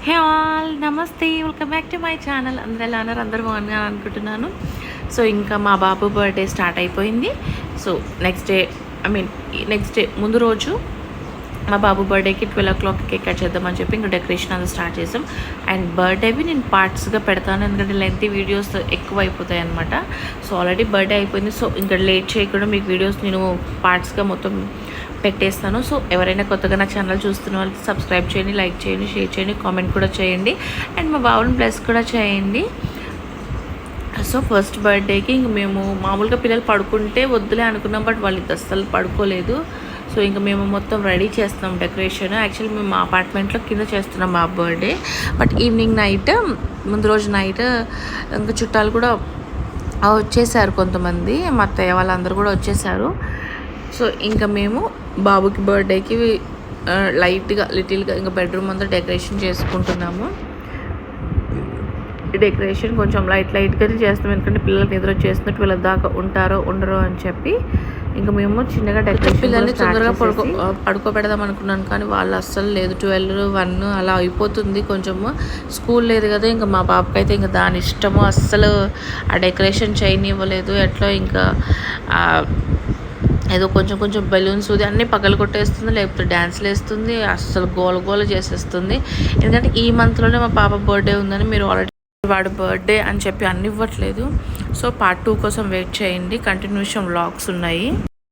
Hey all నమస్తే, welcome back to my channel. అందరూ ఎలా ఉన్నారు? అందరూ బాగున్నారు అనుకుంటున్నాను. సో ఇంకా మా బాబు బర్త్డే స్టార్ట్ అయిపోయింది. సో నెక్స్ట్ డే ముందు రోజు మా బాబు బర్త్డేకి 12 o'clock కేక్ కట్ చేద్దామని చెప్పి ఇంకా డెకరేషన్ అంతా స్టార్ట్ చేసాం. అండ్ బర్త్డేవి నేను పార్ట్స్గా పెడతాను, ఎందుకంటే లెంతీ వీడియోస్ ఎక్కువ అయిపోతాయి అనమాట. సో ఆల్రెడీ బర్త్డే అయిపోయింది. సో ఇంకా లేట్ చేయకుండా మీకు వీడియోస్ నేను పార్ట్స్గా మొత్తం పెట్టేస్తాను. సో ఎవరైనా కొత్తగా నా ఛానల్ చూస్తున్న వాళ్ళు సబ్స్క్రైబ్ చేయండి, లైక్ చేయండి, షేర్ చేయండి, కామెంట్ కూడా చేయండి. అండ్ మా బాబుని బ్లెస్ కూడా చేయండి. సో ఫస్ట్ బర్త్డేకి ఇంక మేము మామూలుగా పిల్లలు పడుకుంటే వద్దులే అనుకున్నాం, బట్ వాళ్ళు అస్సలు పడుకోలేదు. సో ఇంకా మేము మొత్తం రెడీ చేస్తున్నాం డెకరేషన్. యాక్చువల్లీ మేము మా అపార్ట్మెంట్లో కింద చేస్తున్నాం మా బర్త్డే, బట్ ఈవినింగ్ నైట్ ముందు రోజు నైట్ ఇంకా చుట్టాలు కూడా వచ్చేసారు, కొంతమంది మా అత్తయ్య వాళ్ళందరూ కూడా వచ్చేసారు. సో ఇంకా మేము బాబుకి బర్త్డేకి లిటిల్గా ఇంకా బెడ్రూమ్ అంతా డెకరేషన్ చేసుకుంటున్నాము. డెకరేషన్ కొంచెం లైట్గానే చేస్తాం, ఎందుకంటే పిల్లలకి నిద్ర వచ్చేస్తున్నట్టు వీళ్ళ దాకా ఉంటారో ఉండరో అని చెప్పి ఇంకా మేము చిన్నగా డెకరేషన్ పిల్లల్ని తొందరగా పడుకోబెడదాం అనుకున్నాను, కానీ వాళ్ళు అస్సలు లేదు. 12, 1 అలా అయిపోతుంది. కొంచెము స్కూల్ లేదు కదా, ఇంకా మా బాబుకి అయితే ఇంకా దాని ఇష్టము, అస్సలు ఆ డెకరేషన్ చేయనివ్వలేదు. ఎట్లా ఇంకా ఏదో కొంచెం బెలూన్స్ అన్నీ పగలు కొట్టేస్తుంది, లేకపోతే డ్యాన్స్లు వేస్తుంది, అస్సలు గోల చేసేస్తుంది. ఎందుకంటే ఈ మంత్లోనే మా పాప బర్త్డే ఉందని మీరు ఆల్రెడీ వాడు బర్త్డే అని చెప్పి అన్ని ఇవ్వట్లేదు. సో పార్ట్ 2 కోసం వెయిట్ చేయండి, కంటిన్యూషన్ వ్లాగ్స్ ఉన్నాయి.